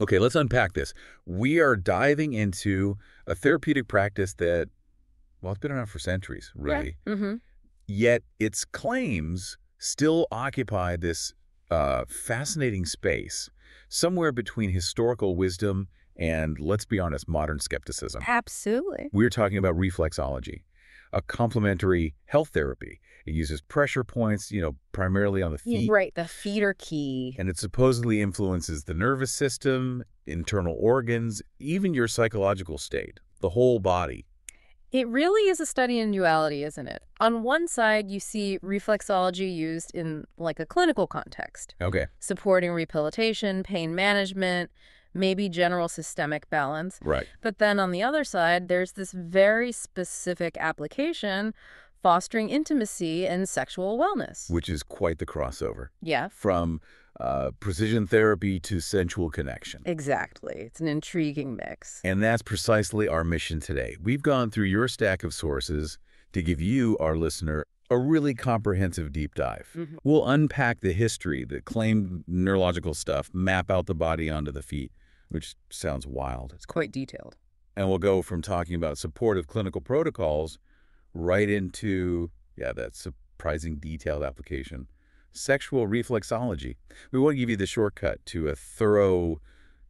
Okay, let's unpack this. We are diving into a therapeutic practice that, well, it's been around for centuries, Yeah. really. Mm-hmm. Yet its claims still occupy this fascinating space, somewhere between historical wisdom and, let's be honest, modern skepticism. Absolutely. We're talking about reflexology, a complementary health therapy. It uses pressure points, primarily on the feet, Right. The feet are key. and it supposedly influences the nervous system, internal organs, even your psychological state, the whole body. It really is a study in duality, isn't it? On one side, you see reflexology used in like a clinical context, Okay, supporting rehabilitation, pain management, maybe general systemic balance. right. But then on the other side, there's this very specific application fostering intimacy and sexual wellness. Which is quite the crossover. Yeah, From precision therapy to sensual connection. exactly. It's an intriguing mix. And that's precisely our mission today. We've gone through your stack of sources to give you, our listener, a really comprehensive deep dive. Mhm. We'll unpack the history, the claimed neurological stuff, map out the body onto the feet, which sounds wild. It's quite detailed. And we'll go from talking about supportive clinical protocols right into, yeah, that surprising detailed application. Sexual reflexology. We want to give you the shortcut to a thorough,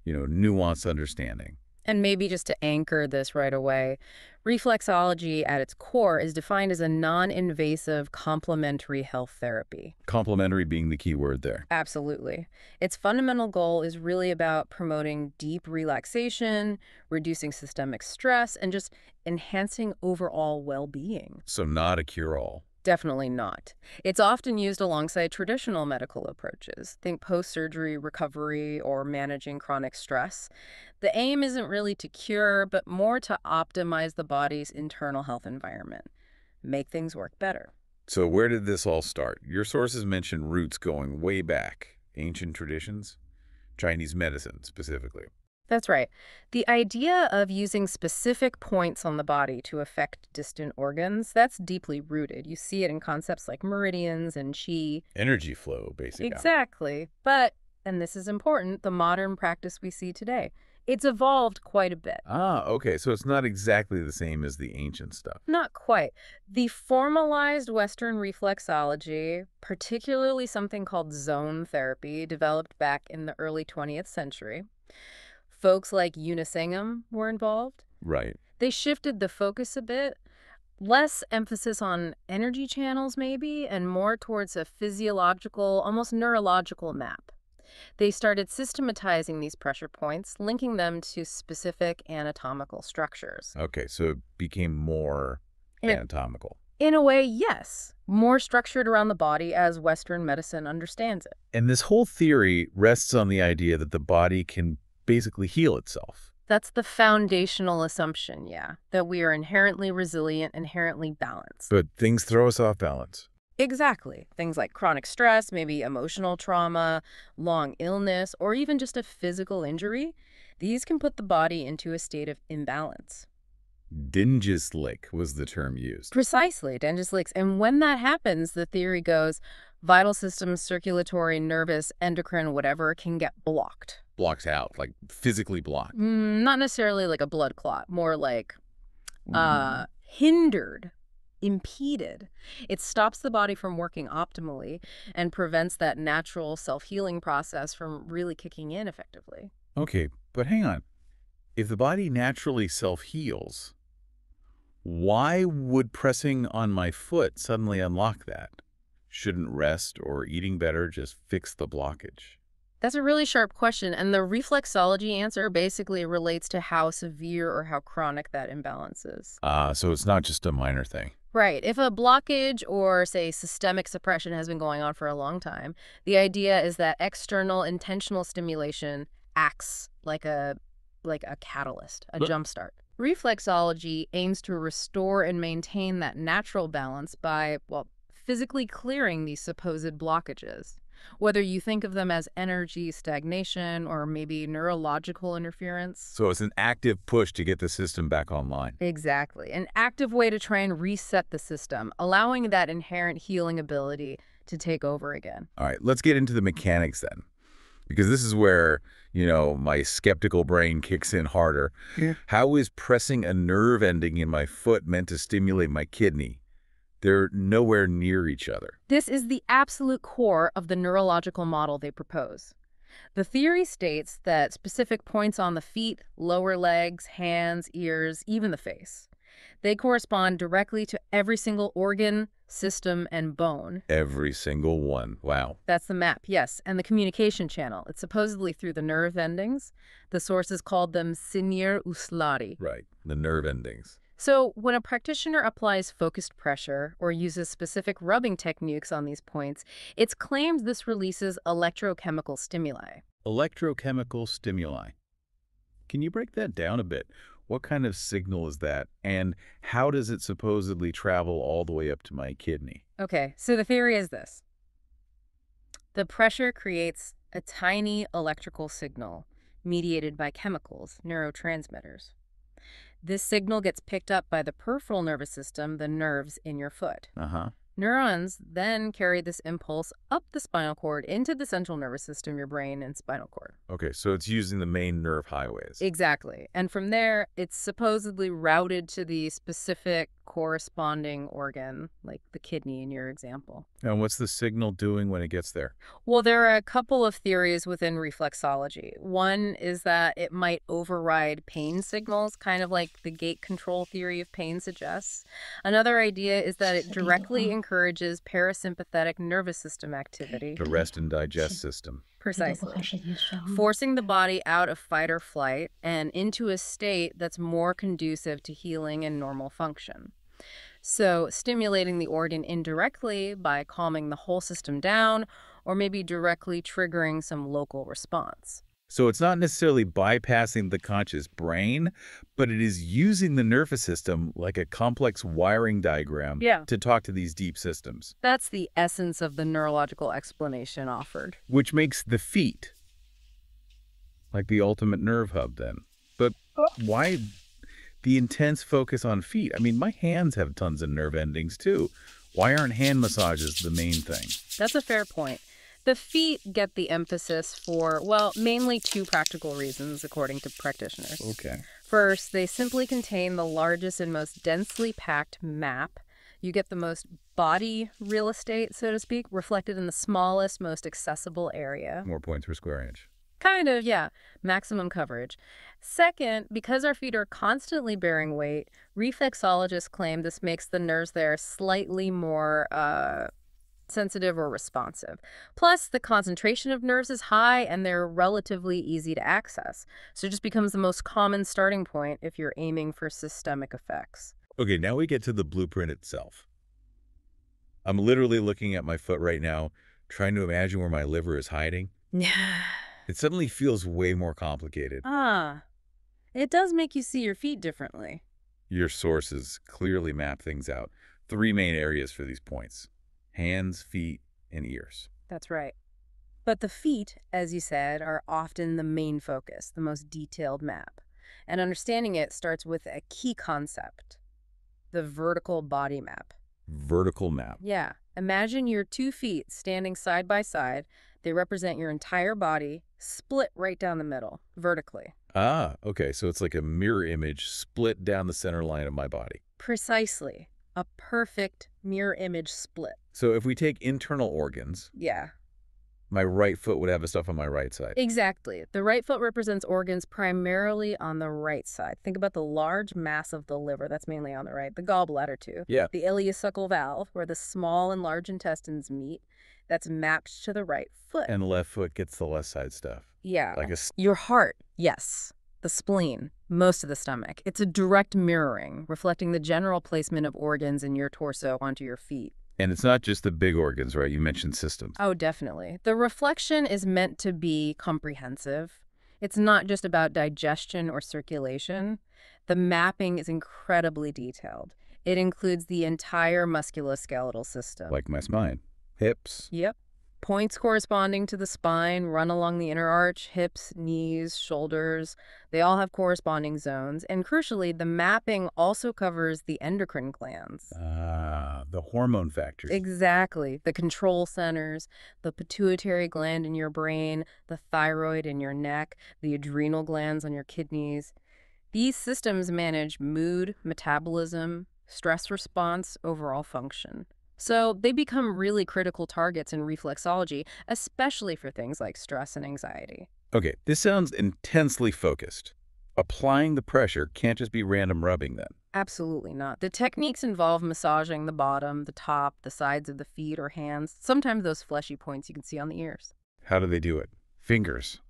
nuanced understanding. And maybe just to anchor this right away, reflexology at its core is defined as a non-invasive complementary health therapy. Complementary being the key word there. Absolutely. Its fundamental goal is really about promoting deep relaxation, reducing systemic stress, and just enhancing overall well-being. So not a cure-all. Definitely not. It's often used alongside traditional medical approaches. Think post-surgery recovery or managing chronic stress. The aim isn't really to cure, but more to optimize the body's internal health environment, make things work better. So where did this all start? Your sources mention roots going way back. Ancient traditions? Chinese medicine, specifically. That's right. The idea of using specific points on the body to affect distant organs, that's deeply rooted. You see it in concepts like meridians and qi. Energy flow, basically. Exactly. But, and this is important, the modern practice we see today, it's evolved quite a bit. Ah, okay. So it's not exactly the same as the ancient stuff. Not quite. The formalized Western reflexology, particularly something called zone therapy, developed back in the early 20th century. Folks like Unisingham were involved. Right. They shifted the focus a bit, less emphasis on energy channels maybe, and more towards a physiological, almost neurological map. They started systematizing these pressure points, linking them to specific anatomical structures. Okay, so it became more In, anatomical. in a way, yes, more structured around the body as Western medicine understands it. And this whole theory rests on the idea that the body can basically heal itself. That's the foundational assumption, yeah, that we are inherently resilient, inherently balanced. But things throw us off balance. Exactly. Things like chronic stress, maybe emotional trauma, long illness, or even just a physical injury, these can put the body into a state of imbalance. Dingislick was the term used. Precisely, Dennis Licks. And when that happens, the theory goes, vital systems, circulatory, nervous, endocrine, whatever, can get blocked. Blocked out, like physically blocked. Not necessarily like a blood clot, more like hindered, impeded. It stops the body from working optimally and prevents that natural self-healing process from really kicking in effectively. Okay, but hang on. If the body naturally self-heals, why would pressing on my foot suddenly unlock that? Shouldn't rest or eating better just fix the blockage? That's a really sharp question, and the reflexology answer basically relates to how severe or how chronic that imbalance is. So it's not just a minor thing. Right. If a blockage or, say, systemic suppression has been going on for a long time, the idea is that external intentional stimulation acts like a catalyst, a But- jumpstart. Reflexology aims to restore and maintain that natural balance by, well, physically clearing these supposed blockages. Whether you think of them as energy stagnation or maybe neurological interference. So it's an active push to get the system back online. Exactly. An active way to try and reset the system, allowing that inherent healing ability to take over again. All right, let's get into the mechanics then. Because this is where, my skeptical brain kicks in harder. Yeah. How is pressing a nerve ending in my foot meant to stimulate my kidney? They're nowhere near each other. This is the absolute core of the neurological model they propose. The theory states that specific points on the feet, lower legs, hands, ears, even the face, they correspond directly to every single organ, system, and bone. Every single one. Wow. That's the map, yes, and the communication channel. It's supposedly through the nerve endings. The sources called them sinir uslari. Right. The nerve endings. So when a practitioner applies focused pressure or uses specific rubbing techniques on these points, it's claimed this releases electrochemical stimuli. Electrochemical stimuli. Can you break that down a bit? What kind of signal is that, and how does it supposedly travel all the way up to my kidney? Okay, so the theory is this. The pressure creates a tiny electrical signal mediated by chemicals, neurotransmitters. This signal gets picked up by the peripheral nervous system, the nerves in your foot. Uh-huh. Neurons then carry this impulse up the spinal cord into the central nervous system, your brain and spinal cord. Okay, so it's using the main nerve highways. Exactly. And from there, it's supposedly routed to the specific corresponding organ, like the kidney in your example. And what's the signal doing when it gets there? Well, there are a couple of theories within reflexology. One is that it might override pain signals, kind of like the gate control theory of pain suggests. Another idea is that it directly encourages parasympathetic nervous system activity. The rest and digest system. Precisely. Forcing the body out of fight or flight and into a state that's more conducive to healing and normal function. So stimulating the organ indirectly by calming the whole system down or maybe directly triggering some local response. So it's not necessarily bypassing the conscious brain, but it is using the nervous system like a complex wiring diagram to talk to these deep systems. That's the essence of the neurological explanation offered. Which makes the feet like the ultimate nerve hub then. But why the intense focus on feet? I mean, my hands have tons of nerve endings too. Why aren't hand massages the main thing? That's a fair point. The feet get the emphasis for, well, mainly two practical reasons, according to practitioners. Okay. First, they simply contain the largest and most densely packed map. You get the most body real estate, so to speak, reflected in the smallest, most accessible area. More points per square inch. Kind of, yeah. Maximum coverage. Second, because our feet are constantly bearing weight, reflexologists claim this makes the nerves there slightly more sensitive or responsive. Plus, the concentration of nerves is high and they're relatively easy to access. So it just becomes the most common starting point if you're aiming for systemic effects. Okay, now we get to the blueprint itself. I'm literally looking at my foot right now, trying to imagine where my liver is hiding. It suddenly feels way more complicated. It does make you see your feet differently. Your sources clearly map things out. 3 main areas for these points: hands, feet, and ears. That's right. But the feet, as you said, are often the main focus, the most detailed map. And understanding it starts with a key concept, the vertical body map. Vertical map. Yeah. Imagine your 2 feet standing side by side. They represent your entire body, split right down the middle, vertically. Ah, okay. So it's like a mirror image split down the center line of my body. Precisely. A perfect mirror image split. So if we take internal organs, Yeah. my right foot would have the stuff on my right side. Exactly. The right foot represents organs primarily on the right side. Think about the large mass of the liver. That's mainly on the right. The gallbladder, too. Yeah. The ileocecal valve, where the small and large intestines meet. That's mapped to the right foot. And the left foot gets the left side stuff. Yeah. Like Your heart, yes. The spleen, most of the stomach. It's a direct mirroring, reflecting the general placement of organs in your torso onto your feet. And it's not just the big organs, right? You mentioned systems. Oh, definitely. The reflection is meant to be comprehensive. It's not just about digestion or circulation. The mapping is incredibly detailed. It includes the entire musculoskeletal system. Like my spine. Hips. Yep. Points corresponding to the spine run along the inner arch, hips, knees, shoulders. They all have corresponding zones. And crucially, the mapping also covers the endocrine glands. Ah, the hormone factors. Exactly. The control centers, the pituitary gland in your brain, the thyroid in your neck, the adrenal glands on your kidneys. These systems manage mood, metabolism, stress response, overall function. So they become really critical targets in reflexology, especially for things like stress and anxiety. Okay, this sounds intensely focused. Applying the pressure can't just be random rubbing then. Absolutely not. The techniques involve massaging the bottom, the top, the sides of the feet or hands, sometimes those fleshy points you can see on the ears. How do they do it? Fingers.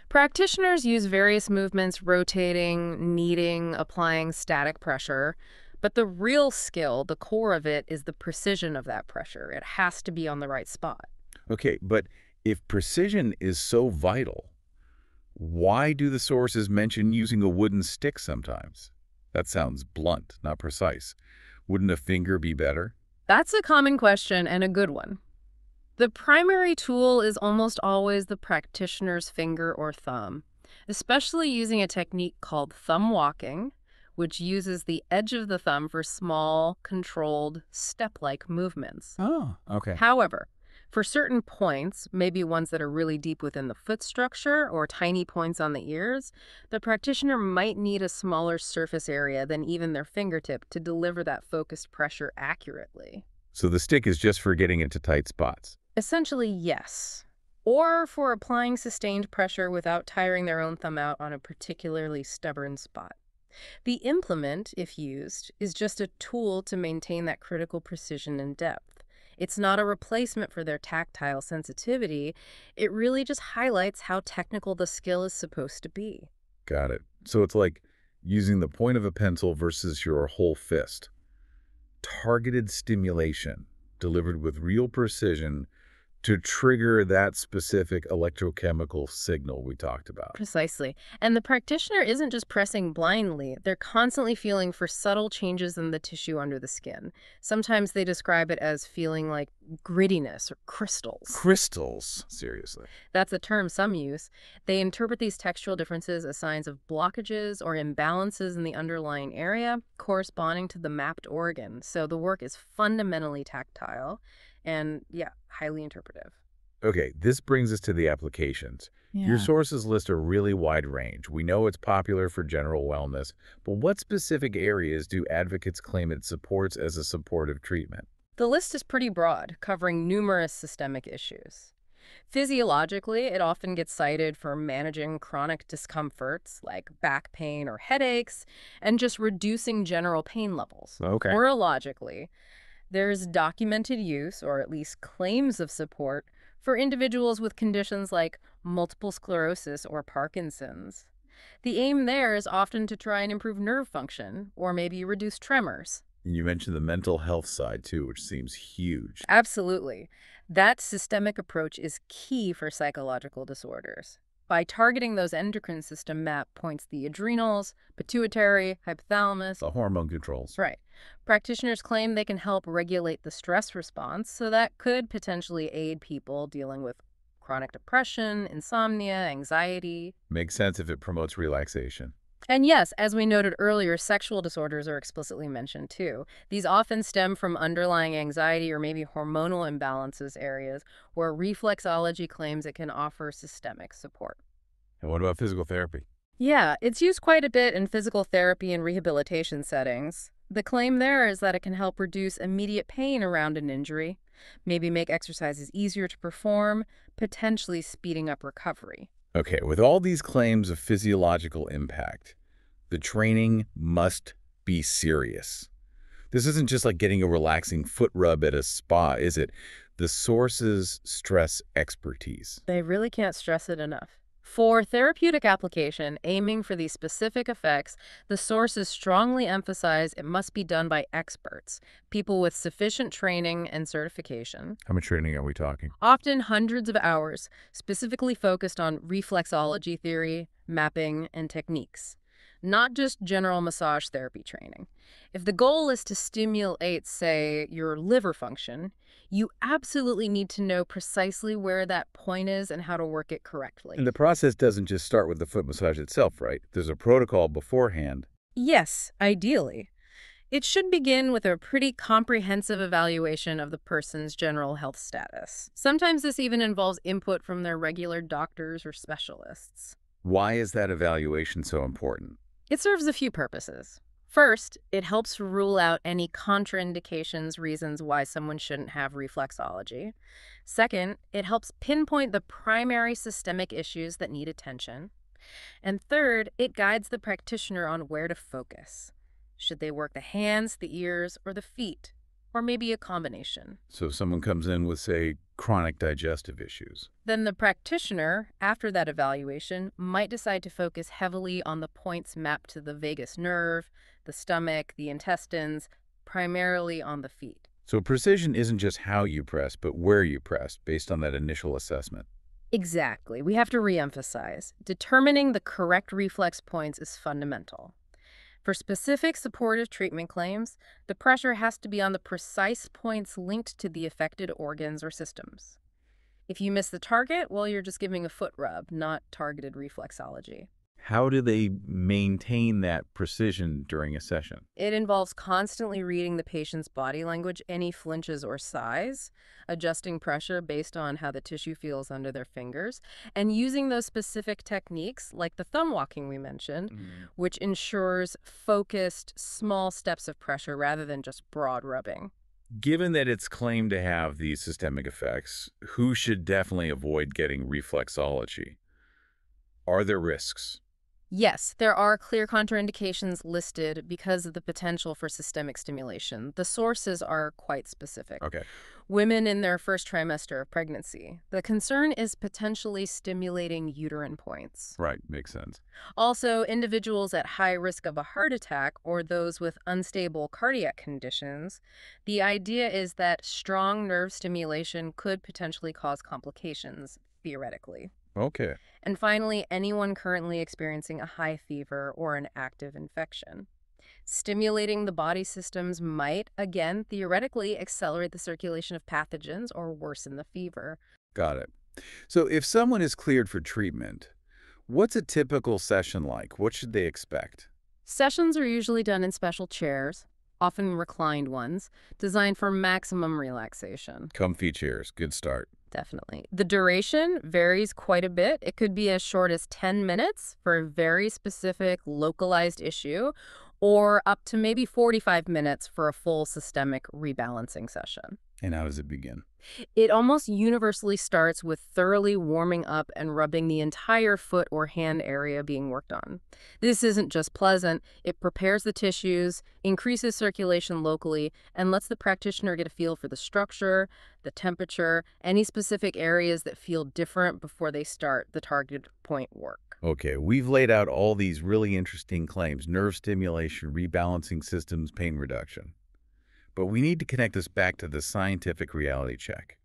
Practitioners use various movements, rotating, kneading, applying static pressure. But the real skill, the core of it, is the precision of that pressure. It has to be on the right spot. Okay, but if precision is so vital, why do the sources mention using a wooden stick sometimes? That sounds blunt, not precise. Wouldn't a finger be better? That's a common question and a good one. The primary tool is almost always the practitioner's finger or thumb, especially using a technique called thumb walking, which uses the edge of the thumb for small, controlled, step-like movements. Oh, okay. However, for certain points, maybe ones that are really deep within the foot structure or tiny points on the ears, the practitioner might need a smaller surface area than even their fingertip to deliver that focused pressure accurately. So the stick is just for getting into tight spots. Essentially, yes. Or for applying sustained pressure without tiring their own thumb out on a particularly stubborn spot. The implement, if used, is just a tool to maintain that critical precision and depth. It's not a replacement for their tactile sensitivity. It really just highlights how technical the skill is supposed to be. Got it. So it's like using the point of a pencil versus your whole fist. Targeted stimulation delivered with real precision to trigger that specific electrochemical signal we talked about. Precisely. And the practitioner isn't just pressing blindly. They're constantly feeling for subtle changes in the tissue under the skin. Sometimes they describe it as feeling like grittiness or crystals. Crystals, seriously. That's a term some use. They interpret these textural differences as signs of blockages or imbalances in the underlying area corresponding to the mapped organ. So the work is fundamentally tactile and, yeah, highly interpretive. Okay, this brings us to the applications. Your sources list a really wide range. We know it's popular for general wellness, but what specific areas do advocates claim it supports as a supportive treatment? The list is pretty broad, covering numerous systemic issues. Physiologically, it often gets cited for managing chronic discomforts like back pain or headaches and just reducing general pain levels. Okay. Neurologically, there's documented use, or at least claims of support, for individuals with conditions like multiple sclerosis or Parkinson's. The aim there is often to try and improve nerve function, or maybe reduce tremors. And you mentioned the mental health side too, which seems huge. Absolutely. That systemic approach is key for psychological disorders. By targeting those endocrine system map points, the adrenals, pituitary, hypothalamus. The hormone controls. Right. Practitioners claim they can help regulate the stress response, so that could potentially aid people dealing with chronic depression, insomnia, anxiety. Makes sense if it promotes relaxation. And yes, as we noted earlier, sexual disorders are explicitly mentioned too. These often stem from underlying anxiety or maybe hormonal imbalances areas where reflexology claims it can offer systemic support. And what about physical therapy? Yeah, it's used quite a bit in physical therapy and rehabilitation settings. The claim there is that it can help reduce immediate pain around an injury, maybe make exercises easier to perform, potentially speeding up recovery. Okay, with all these claims of physiological impact, the training must be serious. This isn't just like getting a relaxing foot rub at a spa, is it? The sources stress expertise. They really can't stress it enough. For therapeutic application, aiming for these specific effects, the sources strongly emphasize it must be done by experts, people with sufficient training and certification. How much training are we talking? Often hundreds of hours, specifically focused on reflexology theory, mapping, and techniques. not just general massage therapy training. If the goal is to stimulate, say, your liver function, you absolutely need to know precisely where that point is and how to work it And correctly. the process doesn't just start with the foot massage itself, right? There's a protocol beforehand. Yes, ideally. It should begin with a pretty comprehensive evaluation of the person's general health status. Sometimes this even involves input from their regular doctors or specialists. Why is that evaluation so important? It serves a few purposes. First, it helps rule out any contraindications, reasons why someone shouldn't have reflexology. Second, it helps pinpoint the primary systemic issues that need attention. And third, it guides the practitioner on where to focus. Should they work the hands, the ears, or the feet? Or maybe a combination. So if someone comes in with, say, chronic digestive issues. Then the practitioner, after that evaluation, might decide to focus heavily on the points mapped to the vagus nerve, the stomach, the intestines, primarily on the feet. So precision isn't just how you press, but where you press, based on that initial assessment. Exactly. We have to reemphasize. Determining the correct reflex points is fundamental. For specific supportive treatment claims, the pressure has to be on the precise points linked to the affected organs or systems. If you miss the target, well, you're just giving a foot rub, not targeted reflexology. How do they maintain that precision during a session? It involves constantly reading the patient's body language, any flinches or sighs, adjusting pressure based on how the tissue feels under their fingers, and using those specific techniques, like the thumb walking we mentioned, which ensures focused, small steps of pressure rather than just broad rubbing. Given that it's claimed to have these systemic effects, who should definitely avoid getting reflexology? Are there risks? Yes, there are clear contraindications listed because of the potential for systemic stimulation. The sources are quite specific. Okay. Women in their first trimester of pregnancy. The concern is potentially stimulating uterine points. Right, makes sense. Also, individuals at high risk of a heart attack or those with unstable cardiac conditions. The idea is that strong nerve stimulation could potentially cause complications, theoretically. Okay. And finally, anyone currently experiencing a high fever or an active infection. Stimulating the body systems might, again, theoretically accelerate the circulation of pathogens or worsen the fever. Got it. So if someone is cleared for treatment, what's a typical session like? What should they expect? Sessions are usually done in special chairs, often reclined ones, designed for maximum relaxation. Comfy chairs, good start. Definitely. The duration varies quite a bit. It could be as short as 10 minutes for a very specific localized issue, or up to maybe 45 minutes for a full systemic rebalancing session. And how does it begin? It almost universally starts with thoroughly warming up and rubbing the entire foot or hand area being worked on. This isn't just pleasant, it prepares the tissues, increases circulation locally, and lets the practitioner get a feel for the structure, the temperature, any specific areas that feel different before they start the targeted point work. Okay, we've laid out all these really interesting claims: nerve stimulation, rebalancing systems, pain reduction. But we need to connect this back to the scientific reality check.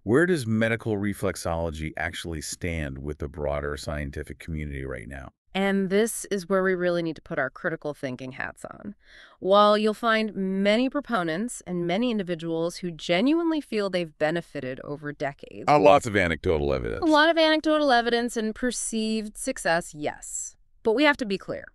Where does medical reflexology actually stand with the broader scientific community right now? And this is where we really need to put our critical thinking hats on. While you'll find many proponents and many individuals who genuinely feel they've benefited over decades, Lots of anecdotal a evidence. lot of anecdotal evidence and perceived success, yes. But we have to be clear.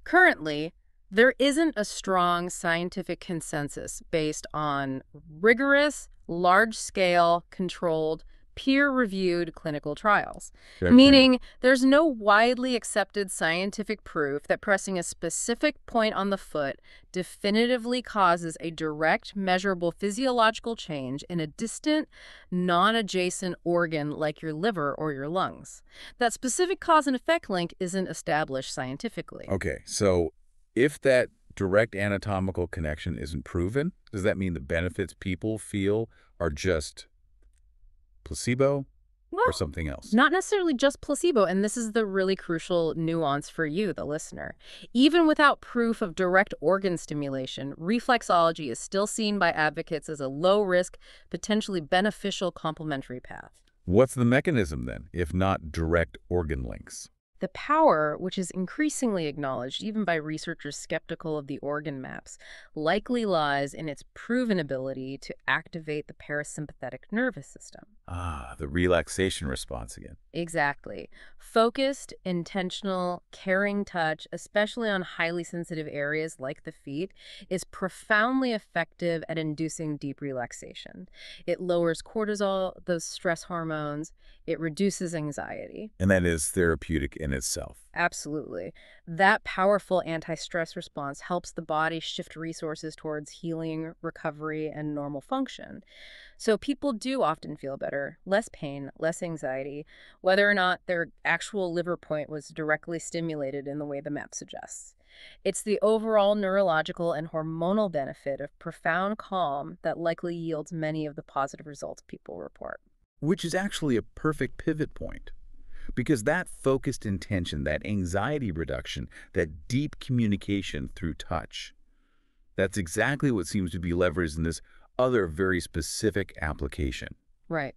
Currently, there isn't a strong scientific consensus based on rigorous, large-scale, controlled, peer-reviewed clinical trials. Okay. Meaning, there's no widely accepted scientific proof that pressing a specific point on the foot definitively causes a direct, measurable physiological change in a distant, non-adjacent organ like your liver or your lungs. That specific cause and effect link isn't established scientifically. Okay, so if that direct anatomical connection isn't proven, does that mean the benefits people feel are just placebo Well, or something else? not necessarily just placebo, and this is the really crucial nuance for you, the listener. Even without proof of direct organ stimulation, reflexology is still seen by advocates as a low-risk, potentially beneficial complementary path. What's the mechanism then, if not direct organ links? The power, which is increasingly acknowledged even by researchers skeptical of the organ maps, likely lies in its proven ability to activate the parasympathetic nervous system. Ah, the relaxation response again. Exactly. Focused, intentional, caring touch, especially on highly sensitive areas like the feet, is profoundly effective at inducing deep relaxation. It lowers cortisol, those stress hormones. It reduces anxiety. And that is therapeutic in itself. Absolutely. That powerful anti-stress response helps the body shift resources towards healing, recovery, and normal function. So people do often feel better, less pain, less anxiety, whether or not their actual liver point was directly stimulated in the way the map suggests. It's the overall neurological and hormonal benefit of profound calm that likely yields many of the positive results people report. Which is actually a perfect pivot point. Because that focused intention, that anxiety reduction, that deep communication through touch, that's exactly what seems to be leveraged in this other very specific application. Right.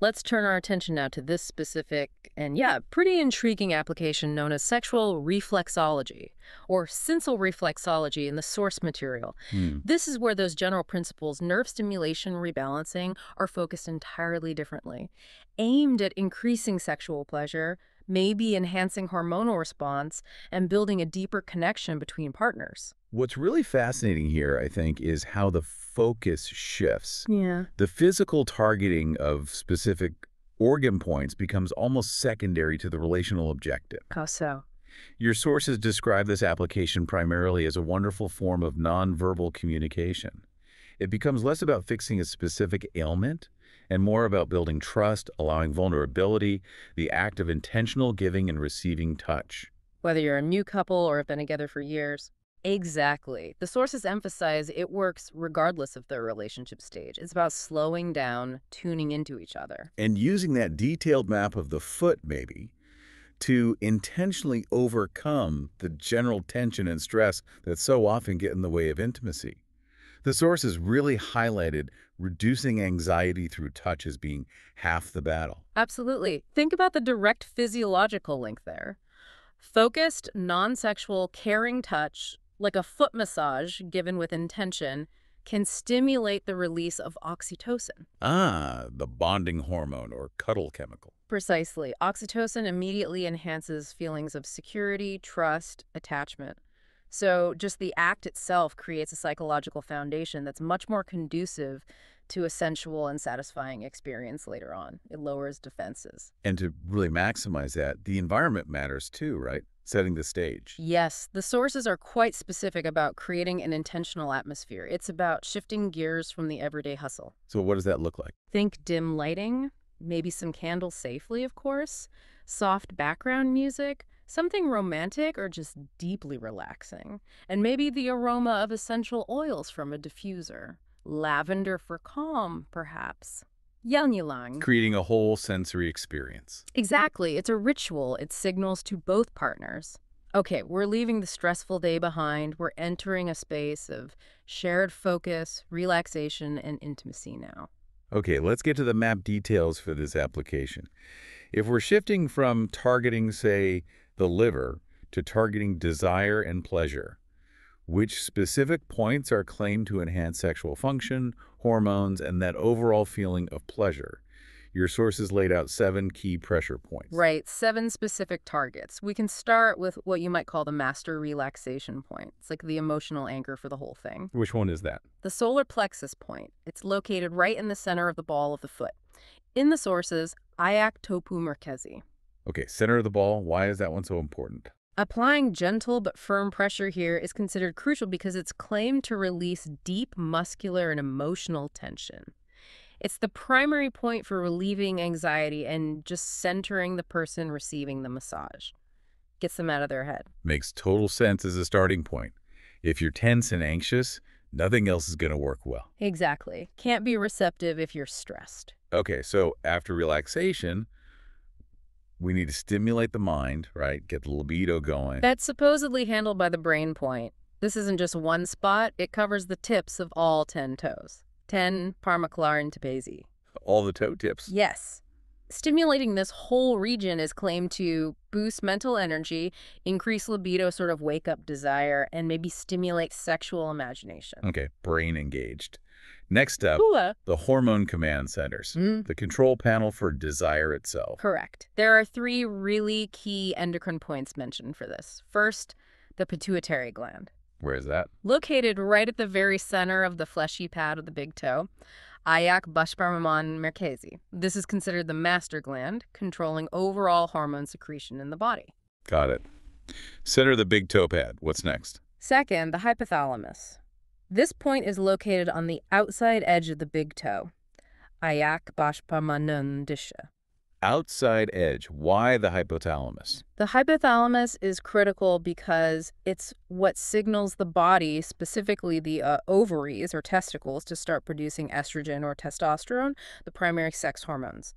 Let's turn our attention now to this specific and, yeah, pretty intriguing application known as sexual reflexology, or sensal reflexology in the source material. Hmm. This is where those general principles, nerve stimulation, rebalancing, are focused entirely differently. Aimed at increasing sexual pleasure, maybe enhancing hormonal response, and building a deeper connection between partners. What's really fascinating here, I think, is how the focus shifts. Yeah. The physical targeting of specific organ points becomes almost secondary to the relational objective. How so? Your sources describe this application primarily as a wonderful form of nonverbal communication. It becomes less about fixing a specific ailment and more about building trust, allowing vulnerability, the act of intentional giving and receiving touch. Whether you're a new couple or have been together for years. Exactly. The sources emphasize it works regardless of their relationship stage. It's about slowing down, tuning into each other. And using that detailed map of the foot, maybe, to intentionally overcome the general tension and stress that so often get in the way of intimacy. The sources really highlighted reducing anxiety through touch as being half the battle. Absolutely. Think about the direct physiological link there. Focused, non-sexual, caring touch, like a foot massage given with intention, can stimulate the release of oxytocin. Ah, the bonding hormone or cuddle chemical. Precisely. Oxytocin immediately enhances feelings of security, trust, attachment. So just the act itself creates a psychological foundation that's much more conducive to a sensual and satisfying experience later on. It lowers defenses. And to really maximize that, the environment matters too, right? Setting the stage. Yes, the sources are quite specific about creating an intentional atmosphere. It's about shifting gears from the everyday hustle. So what does that look like? Think dim lighting, maybe some candles safely, of course, soft background music, something romantic or just deeply relaxing, and maybe the aroma of essential oils from a diffuser. Lavender for calm, perhaps. Ylang. Creating a whole sensory experience. Exactly. It's a ritual. It signals to both partners. Okay, we're leaving the stressful day behind. We're entering a space of shared focus, relaxation, and intimacy now. Okay, let's get to the map details for this application. If we're shifting from targeting, say, the liver to targeting desire and pleasure, which specific points are claimed to enhance sexual function, hormones, and that overall feeling of pleasure? Your sources laid out 7 key pressure points. Right, 7 specific targets. We can start with what you might call the master relaxation point. It's like the emotional anchor for the whole thing. Which one is that? The solar plexus point. It's located right in the center of the ball of the foot. In the sources, ayak topu merkezi. Okay, center of the ball. Why is that one so important? Applying gentle but firm pressure here is considered crucial because it's claimed to release deep muscular and emotional tension. It's the primary point for relieving anxiety and just centering the person receiving the massage. Gets them out of their head. Makes total sense as a starting point. If you're tense and anxious, nothing else is going to work well. Exactly. Can't be receptive if you're stressed. Okay, so after relaxation, we need to stimulate the mind, right? Get the libido going. That's supposedly handled by the brain point. This isn't just one spot. It covers the tips of all 10 toes. 10 Parmaklar and Tepesi. All the toe tips. Yes. Stimulating this whole region is claimed to boost mental energy, increase libido, sort of wake up desire, and maybe stimulate sexual imagination. Okay, brain engaged. Next up, Hula. the hormone command centers, the control panel for desire itself. Correct. There are three really key endocrine points mentioned for this. First, the pituitary gland. Where is that? Located right at the very center of the fleshy pad of the big toe, Ayak Bashparmaman Merkezi. This is considered the master gland, controlling overall hormone secretion in the body. Got it. Center of the big toe pad. What's next? Second, the hypothalamus. This point is located on the outside edge of the big toe, Ayak Bashparmanandisha. Outside edge. Why the hypothalamus? The hypothalamus is critical because it's what signals the body, specifically the ovaries or testicles, to start producing estrogen or testosterone, the primary sex hormones.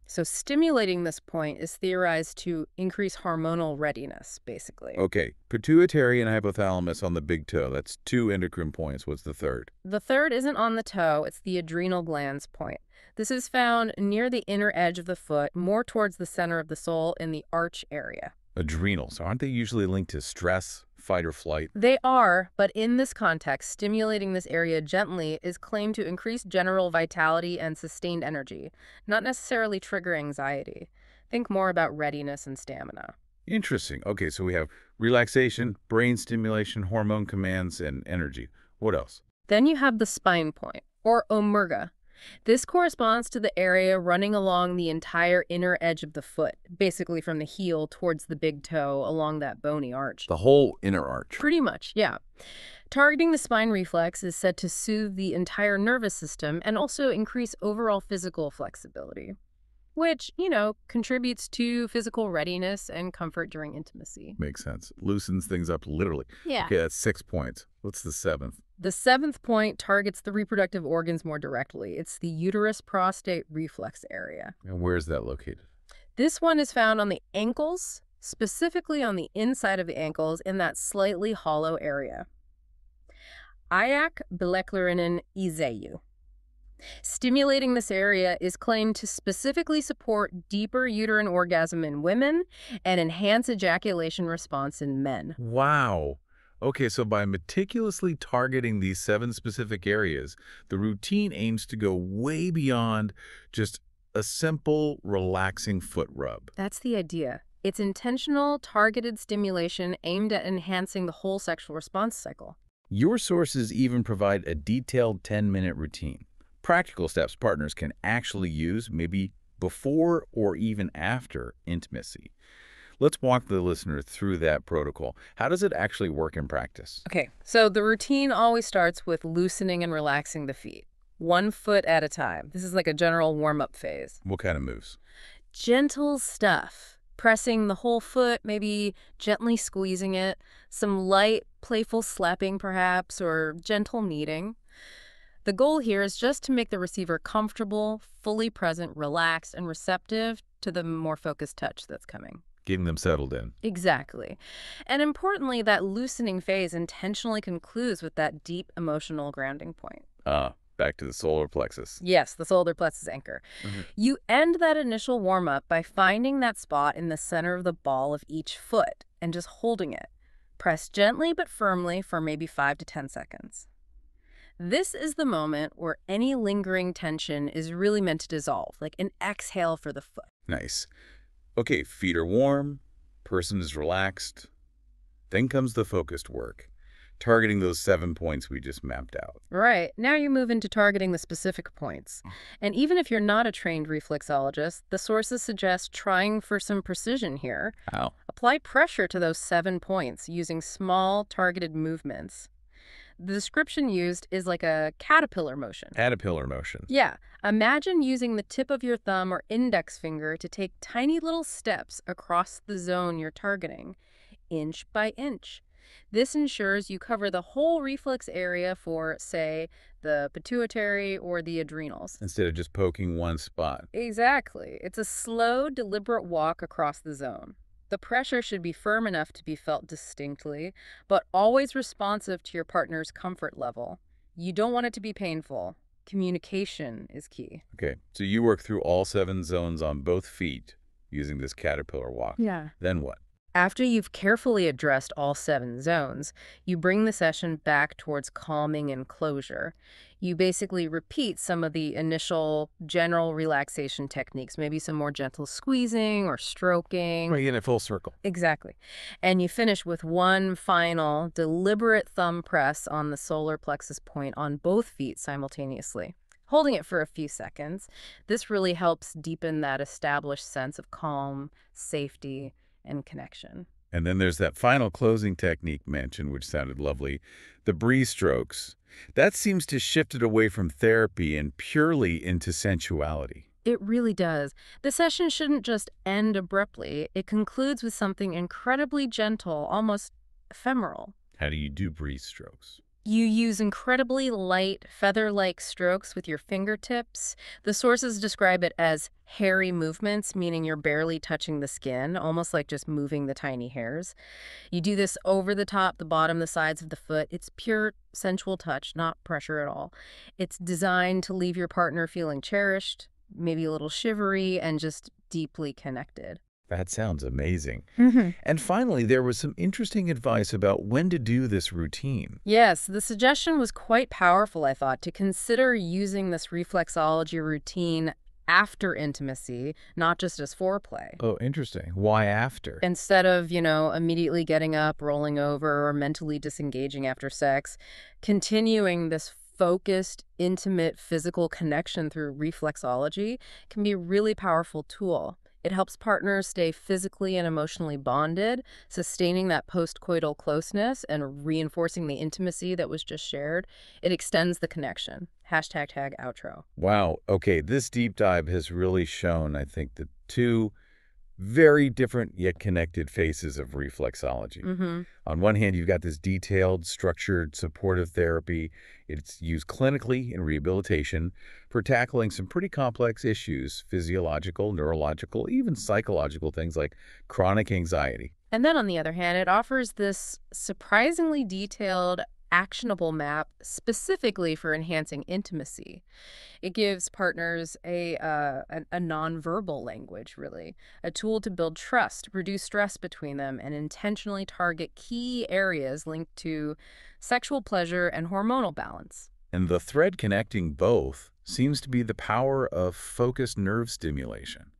So stimulating this point is theorized to increase hormonal readiness, basically. Okay, pituitary and hypothalamus on the big toe. That's two endocrine points. What's the third? The third isn't on the toe, it's the adrenal glands point. This is found near the inner edge of the foot, more towards the center of the sole in the arch area. Adrenals. Aren't they usually linked to stress, fight or flight? They are, but in this context, stimulating this area gently is claimed to increase general vitality and sustained energy, not necessarily trigger anxiety. Think more about readiness and stamina. Interesting. Okay, so we have relaxation, brain stimulation, hormone commands, and energy. What else? Then you have the spine point, or omurga. This corresponds to the area running along the entire inner edge of the foot, basically from the heel towards the big toe along that bony arch. The whole inner arch. Pretty much, yeah. Targeting the spine reflex is said to soothe the entire nervous system and also increase overall physical flexibility, which, contributes to physical readiness and comfort during intimacy. Makes sense. Loosens things up literally. Yeah. Okay, that's 6 points. What's the seventh? The seventh point targets the reproductive organs more directly. It's the uterus-prostate reflex area. And where is that located? This one is found on the ankles, specifically on the inside of the ankles in that slightly hollow area. Ayak bileklerinin izeyu. Stimulating this area is claimed to specifically support deeper uterine orgasm in women and enhance ejaculation response in men. Wow. Okay, so by meticulously targeting these 7 specific areas, the routine aims to go way beyond just a simple, relaxing foot rub. That's the idea. It's intentional, targeted stimulation aimed at enhancing the whole sexual response cycle. Your sources even provide a detailed 10-minute routine. Practical steps partners can actually use, maybe before or even after intimacy. Let's walk the listener through that protocol. How does it actually work in practice? Okay, so the routine always starts with loosening and relaxing the feet, 1 foot at a time. This is like a general warm-up phase. What kind of moves? Gentle stuff. Pressing the whole foot, maybe gently squeezing it, some light, playful slapping perhaps, or gentle kneading. The goal here is just to make the receiver comfortable, fully present, relaxed, and receptive to the more focused touch that's coming. Getting them settled in. Exactly. And importantly, that loosening phase intentionally concludes with that deep emotional grounding point. Back to the solar plexus. Yes, the solar plexus anchor. You end that initial warm-up by finding that spot in the center of the ball of each foot and just holding it. Press gently but firmly for maybe 5 to 10 seconds. This is the moment where any lingering tension is really meant to dissolve, like an exhale for the foot. Nice. Okay, feet are warm, person is relaxed. Then comes the focused work, targeting those 7 points we just mapped out. Right. Now you move into targeting the specific points. And even if you're not a trained reflexologist, the sources suggest trying for some precision here. How? Apply pressure to those 7 points using small, targeted movements. The description used is like a caterpillar motion. Caterpillar motion. Yeah. Imagine using the tip of your thumb or index finger to take tiny little steps across the zone you're targeting, inch by inch. This ensures you cover the whole reflex area for, say, the pituitary or the adrenals. Instead of just poking one spot. Exactly. It's a slow, deliberate walk across the zone. The pressure should be firm enough to be felt distinctly, but always responsive to your partner's comfort level. You don't want it to be painful. communication is key. Okay, so you work through all 7 zones on both feet using this caterpillar walk. Yeah. Then what? After you've carefully addressed all 7 zones, you bring the session back towards calming and closure. You basically repeat some of the initial general relaxation techniques, maybe some more gentle squeezing or stroking. Bring it in full circle. Exactly. And you finish with one final deliberate thumb press on the solar plexus point on both feet simultaneously, holding it for a few seconds. This really helps deepen that established sense of calm, safety, and connection. And then there's that final closing technique mentioned, which sounded lovely, the breeze strokes. That seems to shift it away from therapy and purely into sensuality. It really does. The session shouldn't just end abruptly. It concludes with something incredibly gentle, almost ephemeral. How do you do breeze strokes? You use incredibly light, feather-like strokes with your fingertips. The sources describe it as hairy movements, meaning you're barely touching the skin, almost like just moving the tiny hairs. You do this over the top, the bottom, the sides of the foot. It's pure sensual touch, not pressure at all. It's designed to leave your partner feeling cherished, maybe a little shivery, and just deeply connected. That sounds amazing. And finally, there was some interesting advice about when to do this routine. Yes, the suggestion was quite powerful, I thought, to consider using this reflexology routine after intimacy, not just as foreplay. Oh, interesting. Why after? Instead of, immediately getting up, rolling over, or mentally disengaging after sex, continuing this focused, intimate physical connection through reflexology can be a really powerful tool. It helps partners stay physically and emotionally bonded, sustaining that postcoital closeness and reinforcing the intimacy that was just shared. It extends the connection. #tag outro. Wow. Okay, this deep dive has really shown, I think, the two very different yet connected faces of reflexology. On one hand, you've got this detailed, structured, supportive therapy. It's used clinically in rehabilitation for tackling some pretty complex issues, physiological, neurological, even psychological things like chronic anxiety. And then on the other hand, it offers this surprisingly detailed, actionable map specifically for enhancing intimacy. It gives partners a nonverbal language, really, a tool to build trust, reduce stress between them, and intentionally target key areas linked to sexual pleasure and hormonal balance. And the thread connecting both seems to be the power of focused nerve stimulation,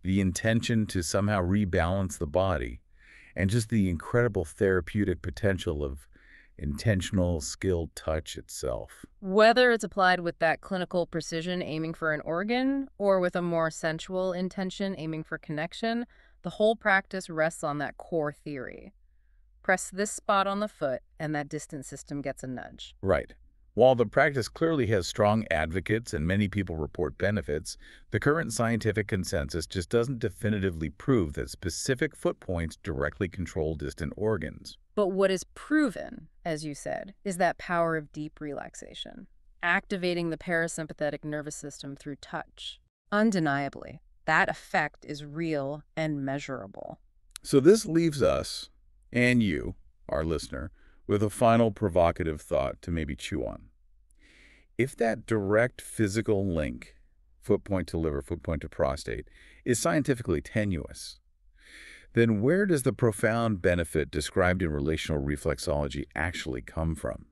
the intention to somehow rebalance the body, and just the incredible therapeutic potential of intentional, skilled touch itself. Whether it's applied with that clinical precision aiming for an organ or with a more sensual intention aiming for connection, the whole practice rests on that core theory. Press this spot on the foot and that distance system gets a nudge. Right. While the practice clearly has strong advocates and many people report benefits, the current scientific consensus just doesn't definitively prove that specific foot points directly control distant organs. But what is proven, as you said, is that power of deep relaxation, activating the parasympathetic nervous system through touch. Undeniably, that effect is real and measurable. So this leaves us, and you, our listener, with a final provocative thought to maybe chew on. If that direct physical link, foot point to liver, foot point to prostate, is scientifically tenuous, then where does the profound benefit described in relational reflexology actually come from?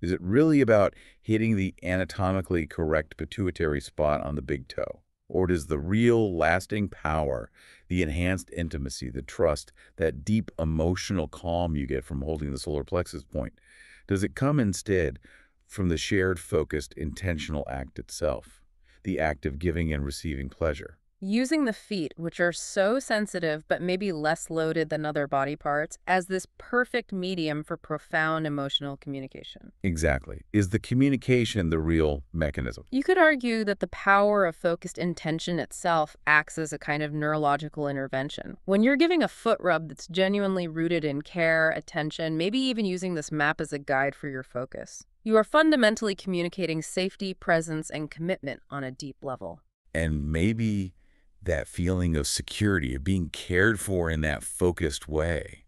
Is it really about hitting the anatomically correct pituitary spot on the big toe? Or does the real lasting power, the enhanced intimacy, the trust, that deep emotional calm you get from holding the solar plexus point, does it come instead from the shared, focused, intentional act itself, the act of giving and receiving pleasure? Using the feet, which are so sensitive but maybe less loaded than other body parts, as this perfect medium for profound emotional communication. Exactly. Is the communication the real mechanism? You could argue that the power of focused intention itself acts as a kind of neurological intervention. When you're giving a foot rub that's genuinely rooted in care, attention, maybe even using this map as a guide for your focus, you are fundamentally communicating safety, presence, and commitment on a deep level. And maybe that feeling of security, of being cared for in that focused way.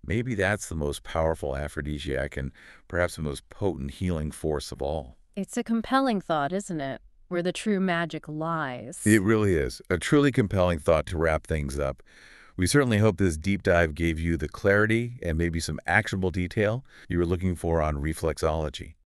Maybe that's the most powerful aphrodisiac and perhaps the most potent healing force of all. It's a compelling thought, isn't it? Where the true magic It lies. really is. A truly compelling thought to wrap things up. We certainly hope this deep dive gave you the clarity and maybe some actionable detail you were looking for on reflexology.